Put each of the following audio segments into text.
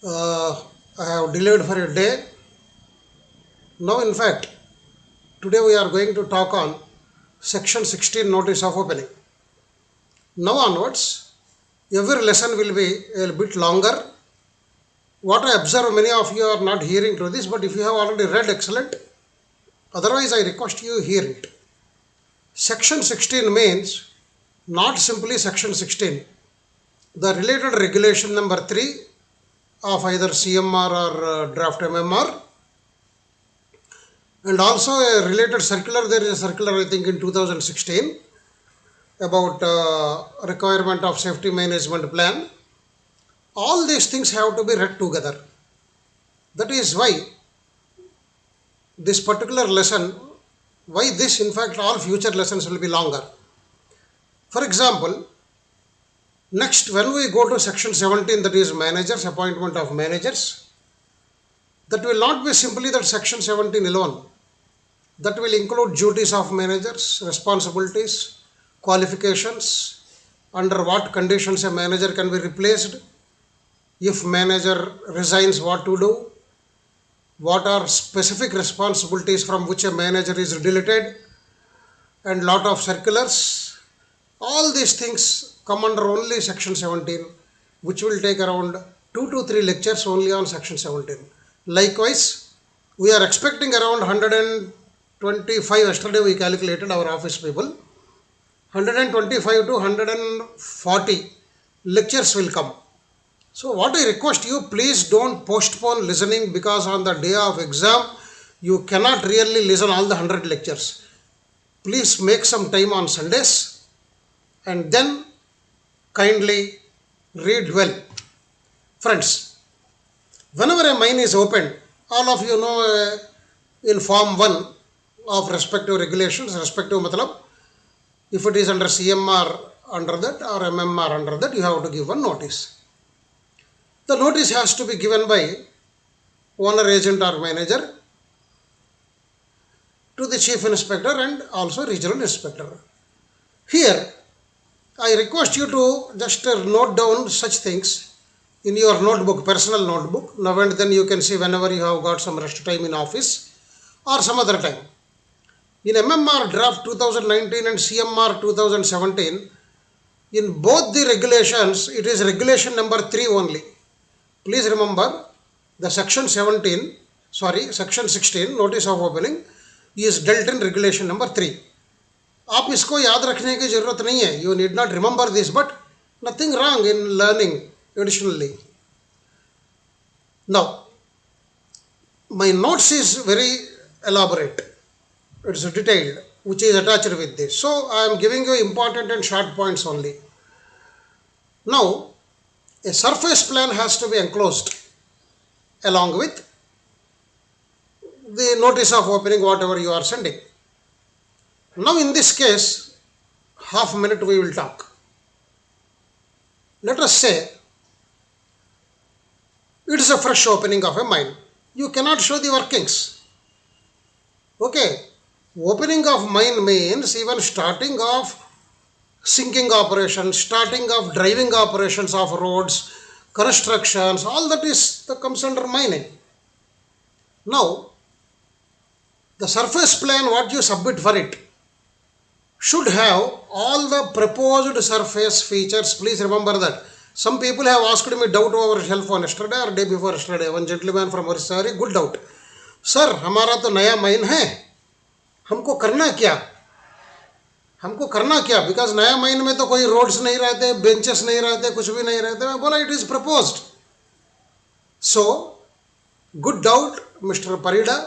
I have delayed for a day. Now, in fact, today we are going to talk on Section 16 Notice of Opening. Now onwards, every lesson will be a bit longer. What I observe, many of you are not hearing to this, but if you have already read, excellent. Otherwise, I request you hear it. Section 16 means not simply Section 16. The related regulation number 3 of either CMR or draft MMR, and also a related circular. There is a circular, I think, in 2016 about requirement of safety management plan. All these things have to be read together. That is why this particular lesson, why this, in fact, all future lessons will be longer. For example, next, when we go to section 17, that is managers, appointment of managers, that will not be simply that section 17 alone. That will include duties of managers, responsibilities, qualifications, under what conditions a manager can be replaced, if manager resigns, what to do, what are specific responsibilities from which a manager is deleted, and lot of circulars. All these things come under only section 17, which will take around 2 to 3 lectures only on section 17. Likewise, we are expecting around 125, yesterday we calculated, our office people, 125 to 140 lectures will come. So what I request you, please don't postpone listening, because on the day of exam, you cannot really listen all the 100 lectures. Please make some time on Sundays and then kindly read well. Friends, whenever a mine is opened, all of you know in Form 1 of respective regulations, respective matlab, if it is under CMR under that or MMR under that, you have to give one notice. The notice has to be given by owner, agent or manager to the chief inspector and also regional inspector. Here, I request you to just note down such things in your notebook, personal notebook. Now and then you can see whenever you have got some rest time in office or some other time. In MMR draft 2019 and CMR 2017, in both the regulations, it is regulation number 3 only. Please remember, the section 16 notice of opening is dealt in regulation number 3. आप इसको याद रखने की जरूरत नहीं है. You need not remember this, but nothing wrong in learning additionally. Now, my notes is very elaborate. It's detailed, which is attached with this. So I am giving you important and short points only. Now, a surface plan has to be enclosed along with the notice of opening, whatever you are sending. Now in this case, half a minute we will talk. Let us say it is a fresh opening of a mine. You cannot show the workings. Okay. Opening of mine means even starting of sinking operations, starting of driving operations of roads, constructions, all that comes under mining. Now, the surface plan what you submit for it should have all the proposed surface features. Please remember that. Some people have asked me doubt over cell phone yesterday or day before yesterday. One gentleman from Orissa, good doubt. Sir, हमारा तो नया mine है, हमको करना क्या? हमको करना क्या? बिकॉज नया माइन में तो कोई रोड्स नहीं रहते, बेंचेस नहीं रहते, कुछ भी नहीं रहते. मैं बोला it is proposed. So good doubt mister Parida.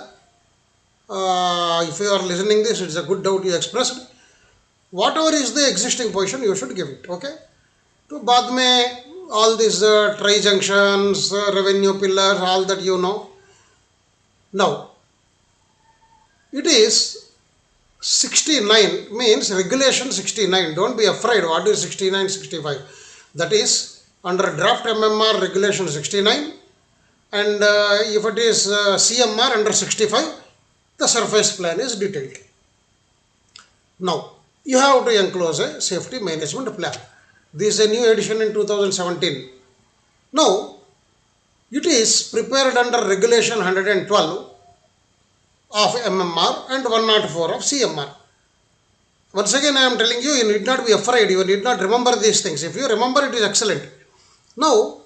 If you are listening this, it's a good doubt you expressed. Whatever is the existing position, you should give it. Okay. तो बाद में all these tri junctions, revenue pillars, all that you know. Now, it is 69 means regulation 69. Don't be afraid. What is 69, 65? That is under draft MMR regulation 69, and if it is CMR under 65, the surface plan is detailed. Now, you have to enclose a safety management plan. This is a new edition in 2017. Now, It is prepared under Regulation 112 of MMR and 104 of CMR. Once again, I am telling you, you need not be afraid, you need not remember these things. If you remember, it is excellent. Now,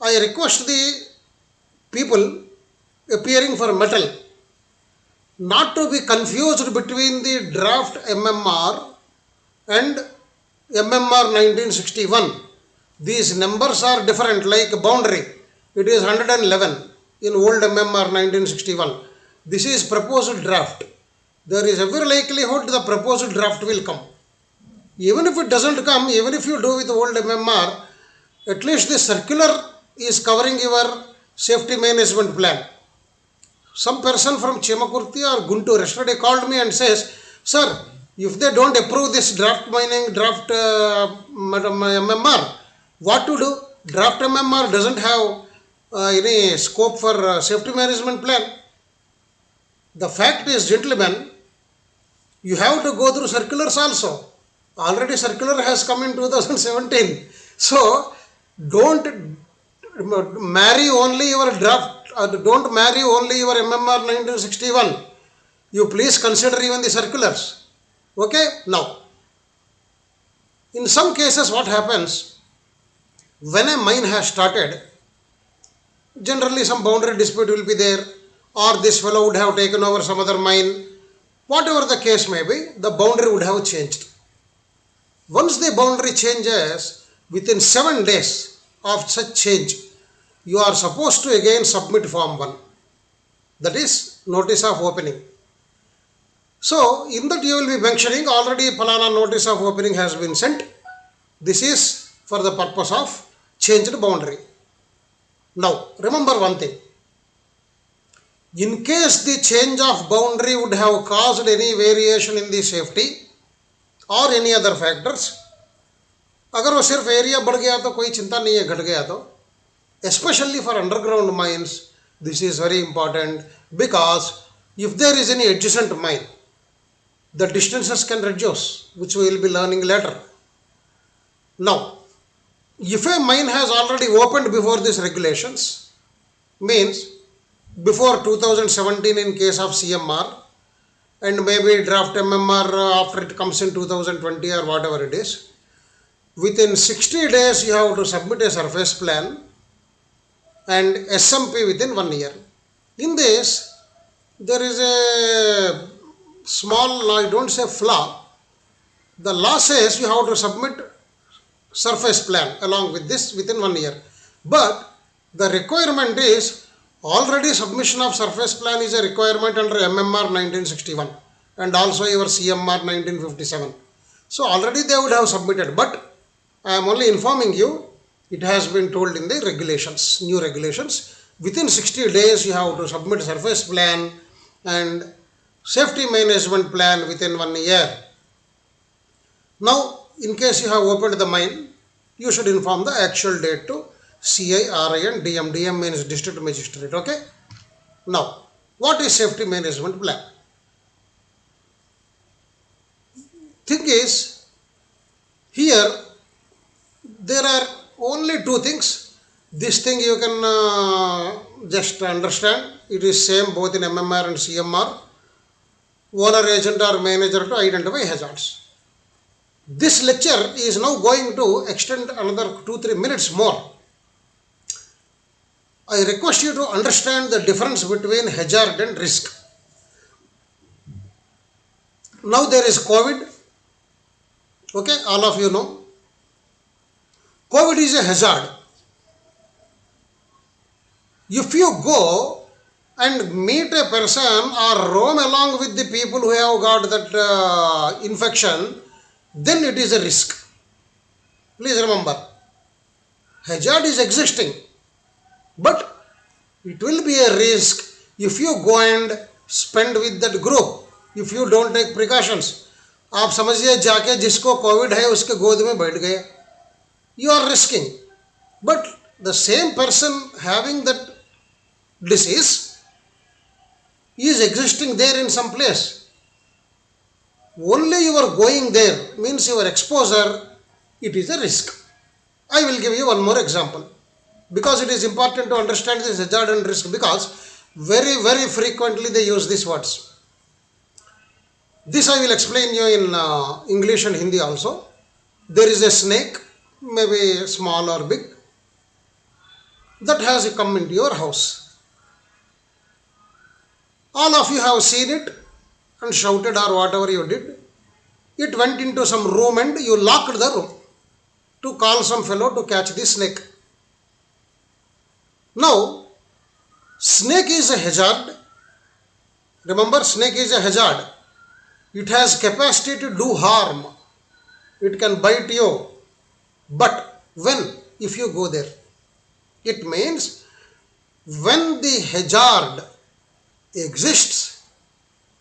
I request the people appearing for metal not to be confused between the draft MMR and MMR 1961. These numbers are different, like boundary. It is 111 in old MMR 1961. This is proposed draft. There is every likelihood the proposed draft will come. Even if it doesn't come, even if you do with old MMR, at least the circular is covering your safety management plan. Some person from Chemakurti or Guntur yesterday called me and says, sir, if they don't approve this draft MMR, what to do? Draft MMR doesn't have any scope for safety management plan. The fact is, gentlemen, you have to go through circulars also. Already circular has come in 2017. So don't marry only your draft, don't marry only your MMR 1961. You please consider even the circulars. Okay? Now, in some cases what happens, when a mine has started, generally some boundary dispute will be there, or this fellow would have taken over some other mine. Whatever the case may be, the boundary would have changed. Once the boundary changes, within 7 days of such change, you are supposed to again submit Form 1. That is notice of opening. So, in that you will be mentioning already Palana notice of opening has been sent. This is for the purpose of changed boundary. Now, remember one thing. In case the change of boundary would have caused any variation in the safety और any other factors, अगर वो सिर्फ area बढ़ गया तो कोई चिंता नहीं है, घट गया तो, especially for underground mines, this is very important because if there is any adjacent mine, the distances can reduce, which we will be learning later. Now, if a mine has already opened before these regulations, means before 2017 in case of CMR, and maybe draft MMR after it comes in 2020 or whatever it is, within 60 days you have to submit a surface plan and SMP within 1 year. In this, there is a small, I don't say flaw. The law says you have to submit surface plan along with this within 1 year. But the requirement is already submission of surface plan is a requirement under MMR 1961 and also your CMR 1957. So already they would have submitted, but I am only informing you, it has been told in the regulations, new regulations, within 60 days you have to submit surface plan and safety management plan within 1 year. Now, in case you have opened the mine, you should inform the actual date to CI, RI and DM. DM means district magistrate. Okay. Now, what is safety management plan? Thing is, here there are only two things. This thing you can just understand. It is same both in MMR and CMR. Owner, agent or manager to identify hazards. This lecture is now going to extend another 2-3 minutes more. I request you to understand the difference between hazard and risk. Now there is COVID. Okay, all of you know. COVID is a hazard. If you go and meet a person or roam along with the people who have got that infection, then it is a risk. Please remember, hazard is existing, but it will be a risk if you go and spend with that group, if you don't take precautions. आप समझिए जाके जिसको Covid है उसके गोद में बैठ गए, you are risking. But the same person having that disease is existing there in some place. Only you are going there means your exposure, it is a risk. I will give you one more example. because it is important to understand this hazard and risk, because very frequently they use these words. This I will explain you in English and Hindi also. There is a snake, maybe small or big, that has come into your house. All of you have seen it and shouted or whatever you did. It went into some room and you locked the room to call some fellow to catch the snake. Now, snake is a hazard. Remember, snake is a hazard. It has capacity to do harm. It can bite you. But when? If you go there. It means when the hazard exists,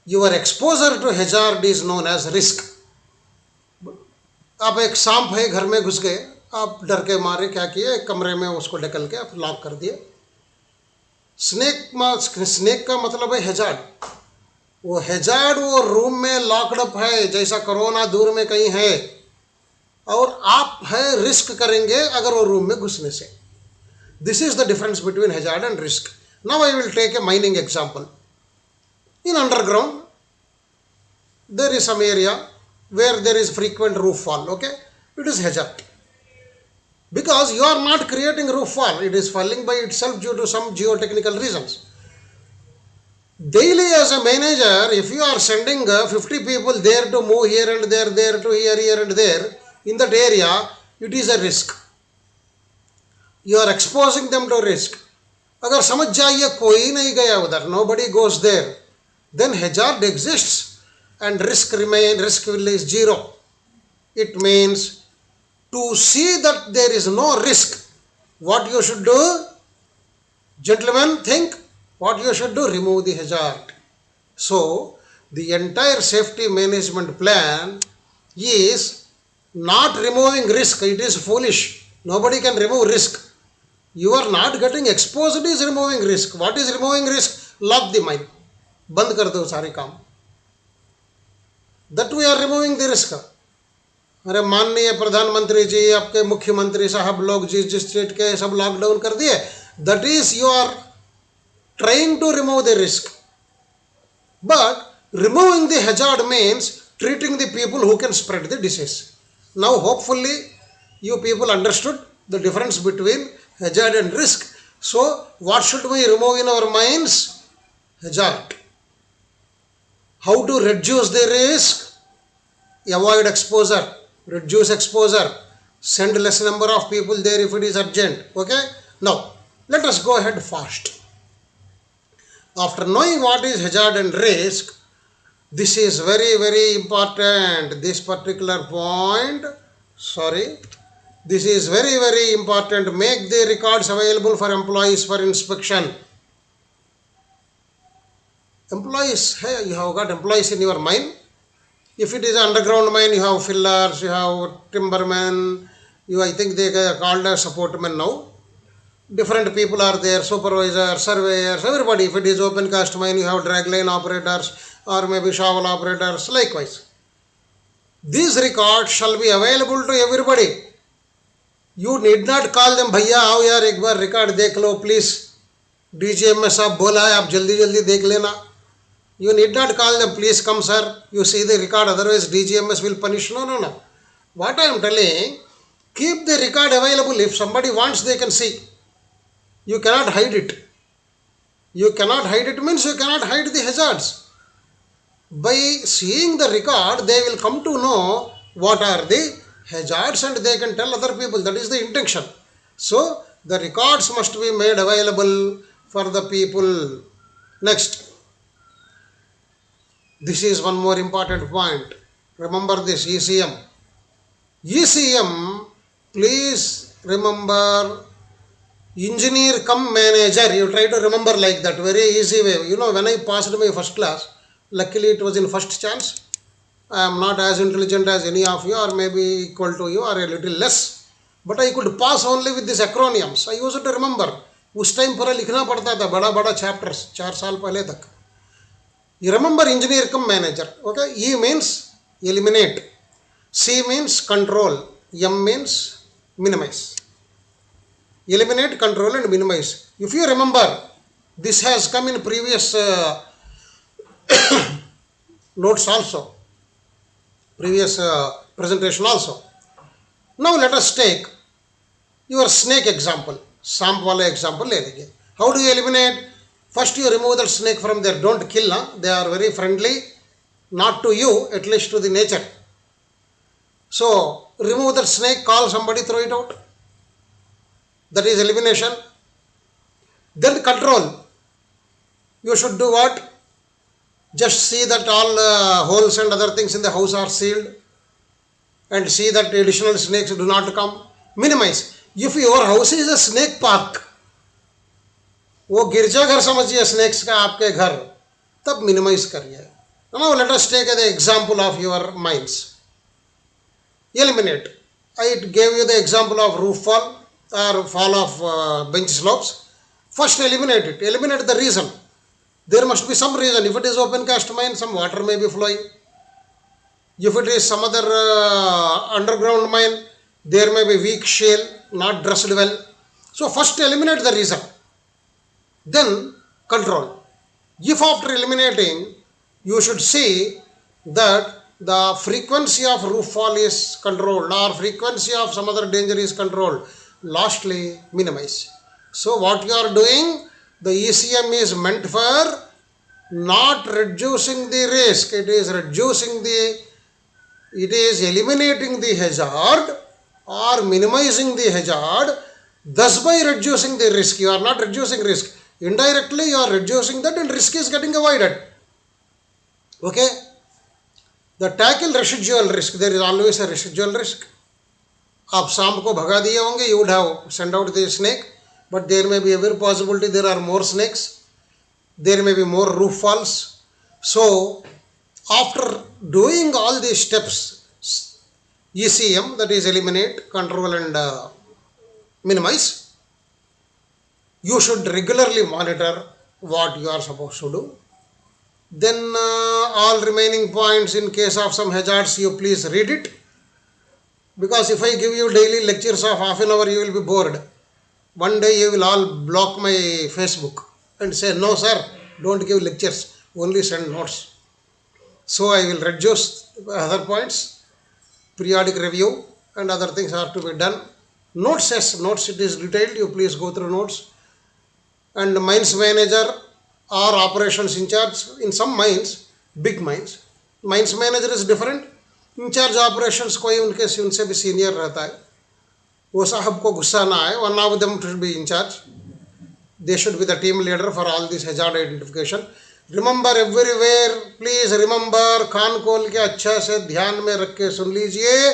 your exposure to hazard is known as risk. आप एक सांप है घर में घुस गए, आप डर के मारे क्या किए, एक कमरे में उसको ढकल के आप लॉक कर दिए. स्नेक का मतलब है हैजार्ड. वो हैजार्ड वो रूम में लॉकड अप है, जैसा कोरोना दूर में कहीं है, और आप है रिस्क करेंगे अगर वो रूम में घुसने से. This is the difference between hazard and risk. Now I will take a mining example. In underground there is some area where there is frequent roof fall. Okay, it is hazard, because you are not creating roof fall, it is falling by itself due to some geotechnical reasons. Daily as a manager, if you are sending 50 people there to move here and there to here and there in that area, it is a risk. You are exposing them to risk. अगर समझ जाइए कोई नहीं गया उधर, nobody goes there, then hazard exists and risk is zero. It means to see that there is no risk, what you should do, gentlemen, think what you should do, remove the hazard. So the entire safety management plan is not removing risk. It is foolish. Nobody can remove risk. You are not getting exposed, it is removing risk. What is removing risk? Lock the mine, बंद कर दो सारे काम. That we are removing the risk. अरे माननीय प्रधानमंत्री जी, आपके मुख्यमंत्री साहब लोग जिस स्टेट के सब लॉकडाउन कर दिए, that is you are trying to remove the risk. But removing the hazard means treating the people who can spread the disease. Now hopefully you people understood the difference between hazard and risk. So what should we remove in our minds? Hazard. How to reduce the risk? Avoid exposure, reduce exposure, send less number of people there if it is urgent. Okay, now let us go ahead fast. After knowing what is hazard and risk, this is very important, this particular point. This is very important. Make the records available for employees for inspection. Employees, hey, you have got employees in your mine. If it is an underground mine, you have fillers, you have timbermen, I think they are called as supportmen now. Different people are there, supervisors, surveyors, everybody. If it is open cast mine, you have drag line operators or maybe shovel operators, likewise. These records shall be available to everybody. You need not call them, भैया आओ यार एक बार record देख लो please, DGM में साहब बोला है आप जल्दी देख लेना. You need not call them, please come sir, you see the record, otherwise DGMS will punish. No. What I am telling, keep the record available. If somebody wants, they can see. You cannot hide it. You cannot hide it means you cannot hide the hazards. By seeing the record, they will come to know what are the hazards and they can tell other people. That is the intention. So, the records must be made available for the people. Next. This is one more important point. Remember this, ECM. ECM, please remember, engineer cum manager. You try to remember like that, very easy way. You know, when I passed my first class, luckily it was in first chance. I am not as intelligent as any of you, or maybe equal to you, or a little less. But I could pass only with these acronyms. I used to remember. उस time पूरा लिखना पड़ता था, बड़ा chapters, 4 साल पहले तक. You remember engineer cum manager. Okay, E means eliminate, C means control, M means minimize. Eliminate, control and minimize. If you remember, this has come in previous notes also, previous presentation also. Now let us take your snake example. सांप वाला example ले लेंगे. How do you eliminate? First you remove the snake from there. Don't kill. They are very friendly. Not to you, at least to the nature. So remove the snake, call somebody, throw it out. That is elimination. Then control. You should do what? Just see that all holes and other things in the house are sealed, and see that additional snakes do not come. Minimize. If your house is a snake park, वो गिरजाघर समझिए snacks का आपके घर, तब minimise करिए. Now let us take the example of your minds. Eliminate. I gave you the example of roof fall or fall of bench slopes. First eliminate it. Eliminate the reason. There must be some reason. If it is open cast mine, some water may be flowing. If it is some other underground mine, there may be weak shale, not dressed well. So first eliminate the reason. Then control. If after eliminating, you should see that the frequency of roof fall is controlled or frequency of some other danger is controlled. Lastly, minimize. So what you are doing, the ECM is meant for not reducing the risk. It is eliminating the hazard or minimizing the hazard. Thus by reducing the risk, you are not reducing risk. Indirectly you are reducing that and risk is getting avoided. Okay. The tackle residual risk. There is always a residual risk. आप सांप को भगा दिए होंगे, you would have sent out the snake, but there may be every possibility there are more snakes. There may be more roof falls. So after doing all these steps, ECM, that is eliminate, control and minimize, you should regularly monitor what you are supposed to do. Then all remaining points, in case of some hazards, you please read it, because if I give you daily lectures of half an hour, you will be bored. One day you will all block my Facebook and say, no sir, don't give lectures, only send notes. So I will reduce other points, periodic review and other things are to be done. Notes, yes, notes, it is detailed, you please go through notes. And mines manager or operations in charge, in some mines, big mines, mines manager is different. In charge operations कोई उनसे भी senior रहता है, वो साहब को गुस्सा ना आए. One of them should be in charge. They should be the team leader for all this hazard identification. Remember everywhere, please remember, कान खोल के अच्छा से ध्यान में रख के सुन लीजिए.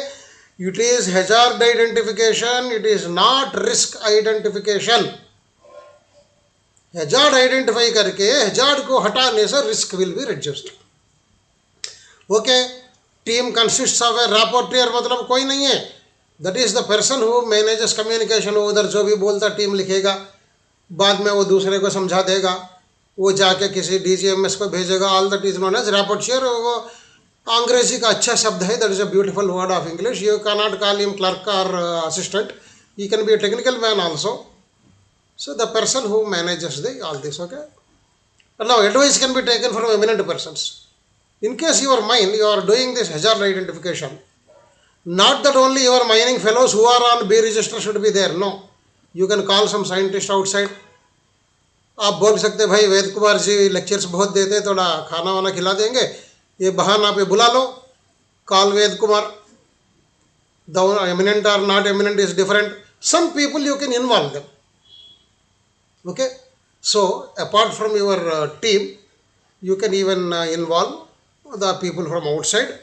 It is hazard identification, it is not risk identification. Hazard identify करके hazard को हटाने से risk will be reduced. Okay, team consists of a rapporteur, मतलब कोई नहीं है. That is the person who manages communication. वो उधर जो भी बोलता टीम लिखेगा, बाद में वो दूसरे को समझा देगा, वो जाके किसी DGMS को भेजेगा. All that is known as rapporteur. वो अंग्रेजी का अच्छा शब्द है. That is a beautiful word of English. You cannot call him clerk or assistant. He can be a technical man also. So the person who manages all this. Okay. Now advice can be taken from eminent persons. In case your mine, you are doing this hazard identification. Not that only your mining fellows who are on B register should be there. No. You can call some scientist outside. आप बोल सकते भाई वेद Kumar ji lectures बहुत देते, थोड़ा खाना वाना खिला देंगे, ये बहाना पे बुला लो. Call Ved Kumar. The eminent or not eminent is different. Some people you can involve them. Okay. So apart from your team, you can even involve the people from outside.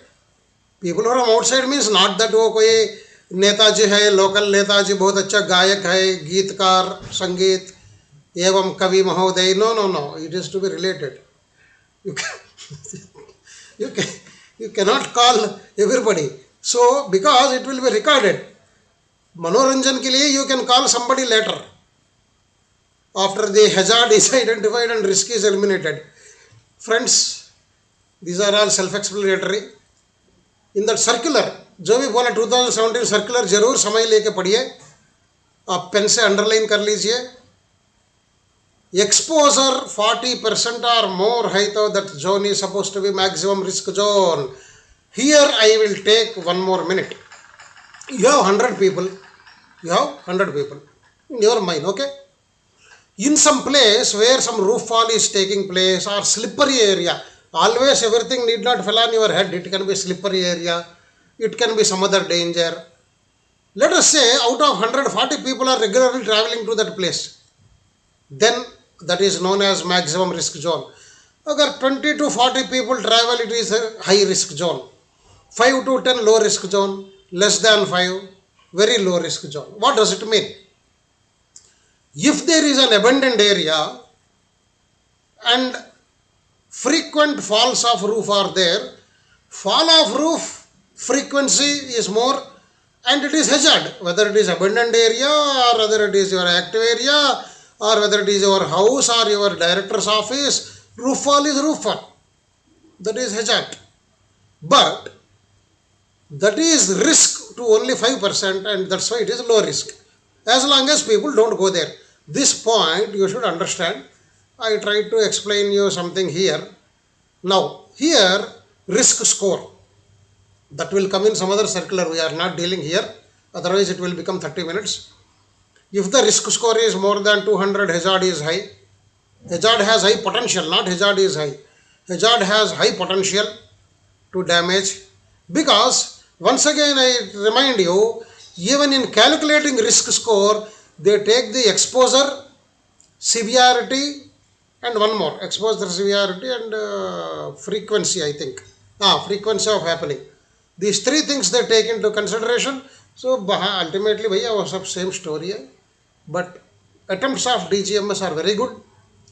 People from outside means not that वो कोई नेताजी है, local Netaji बहुत अच्छा गायक है, गीतकार, संगीत एवं कवि महोदय. No. It is to be related. You cannot call everybody. So because it will be recorded. मनोरंजन के लिए you can call somebody later, after the hazard is identified and risk is eliminated. Friends, these are all self-explanatory. In that circular, जो भी बोला 2017 circular जरूर समय लेके पढ़िए. आप पेन से अंडरलाइन कर लीजिए. Exposure 40% or more है तो that zone is supposed to be maximum risk zone. Here I will take one more minute. You have 100 people. You have 100 people in your mind, okay? In some place where some roof fall is taking place or slippery area, always everything need not fall on your head. It can be slippery area. It can be some other danger. Let us say out of 140 people are regularly traveling to that place. Then that is known as maximum risk zone. अगर 20 to 40 people travel, it is a high risk zone. 5 to 10 low risk zone, less than 5 very low risk zone. What does it mean? If there is an abandoned area and frequent falls of roof are there, fall of roof frequency is more and it is hazard, whether it is abandoned area or whether it is your active area or whether it is your house or your director's office. Roof fall is roof fall, that is hazard, but that is risk to only 5% and that's why it is low risk as long as people don't go there. This point you should understand. I tried to explain you something here. Now here risk score, that will come in some other circular, we are not dealing here, otherwise it will become 30 minutes. If the risk score is more than 200, hazard is high. Hazard has high potential, not hazard is high. Hazard has high potential to damage, because once again I remind you, even in calculating risk score they take the exposure, severity and one more, exposure, severity and frequency, I think. Frequency of happening. These three things they take into consideration. So ultimately bhaiya वो सब same story है, but attempts of DGMS are very good,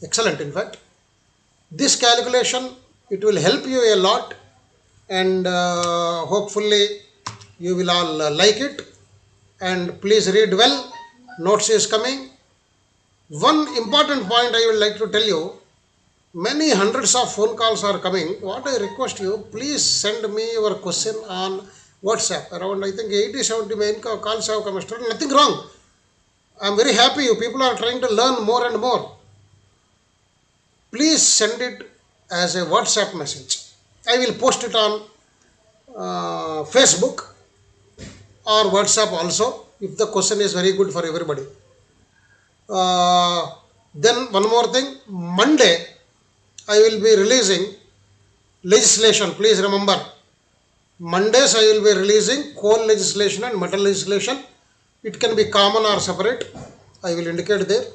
excellent in fact. This calculation, it will help you a lot and hopefully you will all like it, and please read well. Notes is coming. One important point I would like to tell you, many hundreds of phone calls are coming. What I request you, please send me your question on WhatsApp. Around I think 80-70 main calls have come. Nothing wrong. I am very happy you people are trying to learn more and more. Please send it as a WhatsApp message. I will post it on Facebook or WhatsApp also if the question is very good for everybody. Then one more thing, Monday I will be releasing legislation. Please remember, Mondays I will be releasing coal legislation and metal legislation. It can be common or separate, I will indicate there.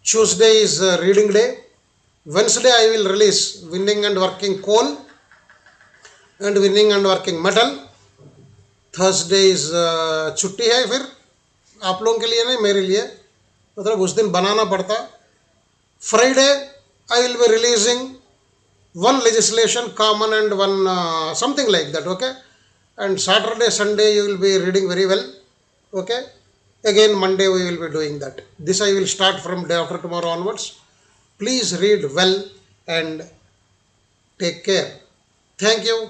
Tuesday is reading day. Wednesday I will release winning and working coal and winning and working metal. Thursday is छुट्टी है फिर आप लोगों के लिए, नहीं मेरे लिए, मतलब उस दिन बनाना पड़ता. Friday I will be releasing one legislation common and one something like that, okay? And Saturday, Sunday you will be reading very well, okay? Again Monday we will be doing that. This I will start from day after tomorrow onwards. Please read well and take care. Thank you.